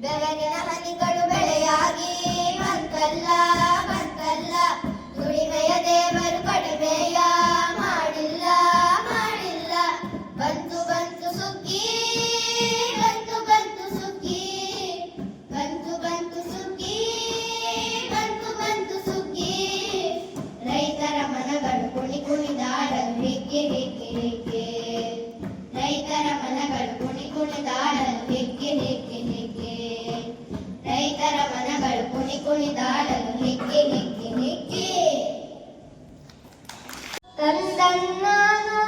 ಬೆವರಿನ ಹನಿಗಳು ಬೆಳೆಯಾಗಿ ಬಂತಲ್ಲ ಬಂತಲ್ಲ ದುಡಿಮೆಯ ದೇವರು ಕಡಿಮೆಯ ಮಾಡಿಲ್ಲ ಮಾಡಿಲ್ಲ ಬಂತು ಬಂತು ಸುಗ್ಗಿ ಬಂತು ಬಂತು ಸುಗ್ಗಿ ಬಂತು ಬಂತು ಸುಗ್ಗಿ ಬಂತು ಬಂತು ಸುಗ್ಗಿ ರೈತರ ಮನಗಳು ಕುಣಿ ಕುಣಿದಾಡಲು ಹಿಗ್ಗೆ ಹಿಗ್ಗೆ ಹಿಗ್ಗೆ ರೈತರ ಮನಗಳು ಕುಣಿ ಕುಣಿದಾಡಲು ಹಿಗ್ಗೆ ಹಿಗ್ಗೆ ಹಿಗ್ಗೆ ರೈತರ ಮನಗಳು ಕುಣಿ ಕುಣಿದಾಡಲು ಹಿಗ್ಗೆ ಹಿಗ್ಗೆ ಹಿಗ್ಗೆ ತಂದನ್ನಾನೋ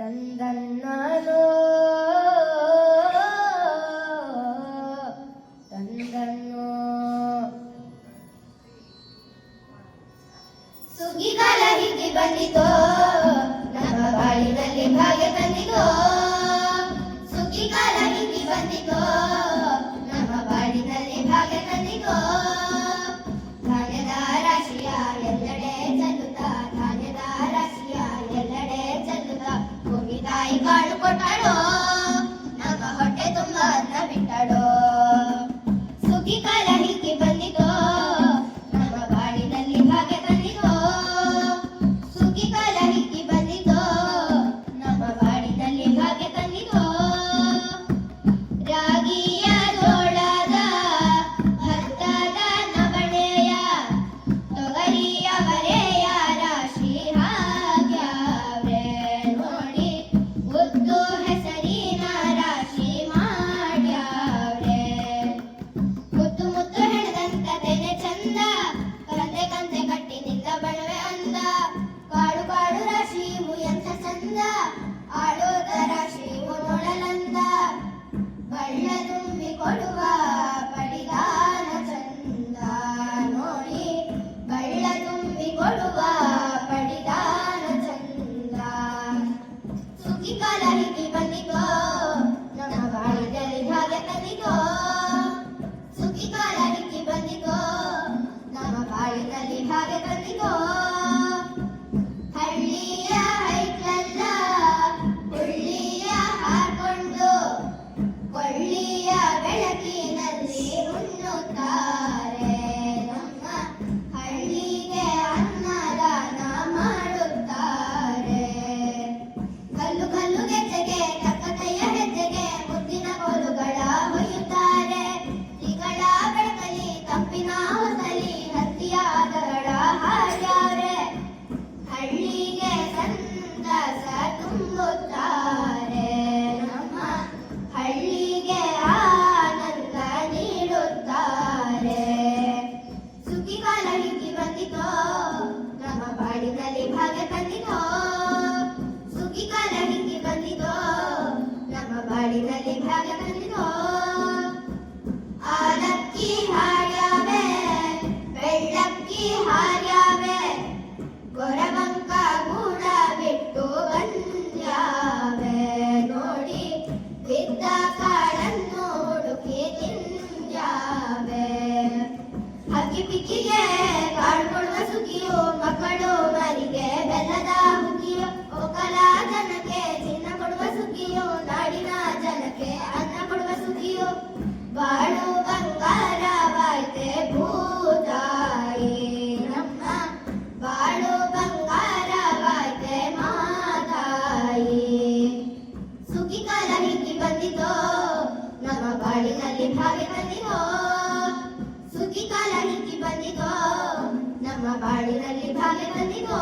ತಂದನ್ನಾನೋ ತಂದನ್ನೋ ಸುಗ್ಗಿಗಾಲ ಹಿಗ್ಗಿ ಬಂದಿತೋ ನಮ್ಮ ಬಾಳಿನಲ್ಲಿ ಭಾಗ್ಯ ತಂದಿತೋ ಸುಗ್ಗಿಗಾಲ ಹಿಗ್ಗಿ ಬಂದಿತೋ ನಮ್ಮ ಬಾಳಿನಲ್ಲಿ ಭಾಗ್ಯ ತಂದಿತೋ ಧಾನ್ಯದ ರಾಶಿಯ ಎಲ್ಲೆಡೆ ಚೆಲ್ಲುತ್ತಾ ಧಾನ್ಯದ ರಾಶಿಯ ಎಲ್ಲೆಡೆ ಚೆಲ್ಲುತ್ತಾ ಭೂಮಿ ತಾಯಿ ಕಾಳು ಕೊಟ್ಟಳೋ ನಮ್ಮ ಹೊಟ್ಟೆ ತುಂಬ ಅನ್ನ ಬಿಟ್ಟಳೋ ಸುಗ್ಗಿಗಾಲ ಹಿಗ್ಗಿ ಬಂದಿತೋ ನಮ್ಮ ಬಾಳಿನಲ್ಲಿ ಭಾಗ್ಯ ತಂದಿತೋ ಸುಗ್ಗಿಗಾಲ ಹಿಗ್ಗಿ ಬಂದಿತೋ ನಮ್ಮ ಬಾಳಿನಲ್ಲಿ ಭಾಗ್ಯ ತಂದಿತೋ ರಾಗಿಯ ಜೋಳದ ಭತ್ತದ ನವಣೆಯ ತೊಗರಿಯ ಬರೆಯ ರಾಶಿ ಹಾಕ್ಯಾವ್ರೆ ನೋಡಿ ಉದ್ದು ಹೆಸರಿನ ರಾಶಿ ಮಾಡ್ಯಾವ್ರೆ ಮುತ್ತು ಮುತ್ತು ಹೆಣದಂತ ತೆನೆ ಚಂದ ಕಂತೆ ಕಂತೆ ಕಟ್ಟಿನಿಂದ ಬಣವೆ ಅಂದ ಕಾಡು ಕಾಡು ರಾಶಿ ಮುಯಂತ ಚಂದ ಆಡೋದ ರಾಶಿ ನೋಡಲಂದ ಬಳ್ಳ ತುಂಬಿ ಕೊಡುವ ಪಡಿದಾನ ಚಂದ ನೋಡಿ ಬಳ್ಳ ತುಂಬಿ ಕೊಡುವ ಪಡಿದಾನ ಚಂದ ಸುಗ್ಗಿಗಾಲ ಹಿಗ್ಗಿ ಬಂದಿತೋ ನಮ್ಮ ಬಾಳಿನಲ್ಲಿ ಭಾಗ್ಯ ತಂದಿತೋ ಸುಗ್ಗಿಗಾಲ ಹಿಗ್ಗಿ ಬಂದಿತೋ ನಮ್ಮ ಬಾಳಿನಲ್ಲಿ ಭಾಗ್ಯ ತಂದಿತೋ ಹಳ್ಳಿಯ ಹೈಕ್ಲಲ್ಲ ಹುಳ್ಳಿಯ ಹಾಕೊಂಡು ಕೊಳ್ಳಿಯ ಬೆಳಕಿನಲ್ಲಿ ಉಣ್ಣುತ್ತಾರೆ ನಮ್ಮ ಹಳ್ಳಿಗೆ ಅನ್ನದಾನ ಮಾಡುತ್ತಾರೆ ಕಲ್ಲು ಕಲ್ಲು ಗೆಜ್ಜೆಗೆ ತಕ್ಕತೆಯ ಹೆಜ್ಜೆಗೆ ಮುದ್ದಿನ ಕೋಲುಗಳ ಹೊಯ್ಯುತ್ತಾರೆ ತಿಗಳ ಬೆಳಕಲಿ ತಂಪಿನ ಹೊಸಲಿ ಹತ್ತಿಯ ಆಟಗಳ ಹಾಡ್ಯಾವ್ರೆ ಹಳ್ಳಿಗೆ ಸಂತಸ ತುಂಬುತ್ತಾರೆ ನಮ್ಮ ಹಳ್ಳಿಗೆ ಆನಂದ ನೀಡುತ್ತಾರೆ ಸುಗ್ಗಿಗಾಲ ಹಿಗ್ಗಿ ಬಂದಿತೋ ನಮ್ಮ ಬಾಳಿನಲ್ಲಿ ಭಾಗ್ಯ ತಂದಿತೋ ಸುಗ್ಗಿಗಾಲ ಹಿಗ್ಗಿ ಬಂದಿತೋ ನಮ್ಮ ಬಾಳಿನಲ್ಲಿ ಭಾಗ್ಯ ತಂದಿತೋ ಆಲಕ್ಕಿ ಹಾಡ್ಯಾವೆ ಬೆಳ್ಳಕ್ಕಿ ಹಾರ್ಯಾವೆ ಗೊರವಂಕ ಗೂಡ ಬಿಟ್ಟು ಬಂದ್ಯಾವೆ ನೋಡಿ ಬಿದ್ದ ಕಾಳನ್ನು ಹುಡುಕಿ ತಿಂದ್ಯಾವೆ ಹಕ್ಕಿ ಪಿಕ್ಕಿಗೆ ಕಾಳು ಕೊಡುವ ಸುಗ್ಗಿಯು ಮಕ್ಕಳು ಮರಿಗೆ ಬೆಲ್ಲದ ಹುಗ್ಗಿಯು ಒಕ್ಕಲ ಜನಕ್ಕೆ ಚಿನ್ನ ಕೊಡುವ ಸುಗ್ಗಿಯು ನಾಡಿನ ಜನಕ್ಕೆ ಅನ್ನ ಕೊಡುವ ಸುಗ್ಗಿಯು ಬಾಳು ಬಂಗಾರವಾಯ್ತೆ ಭೂತಾಯಿ ನಮ್ಮ ಬಾಳು ಬಂಗಾರವಾಯ್ತೆ ಮಾತಾಯಿ ಸುಗ್ಗಿಗಾಲ ಹಿಗ್ಗಿ ಬಂದಿತೋ ನಮ್ಮ ಬಾಳಿನಲ್ಲಿ ಭಾಗ್ಯ ತಂದಿತೋ ಸುಗ್ಗಿಗಾಲ ಹಿಗ್ಗಿ ಬಂದಿತೋ ನಮ್ಮ ಬಾಳಿನಲ್ಲಿ ಭಾಗ್ಯ ತಂದಿತೋ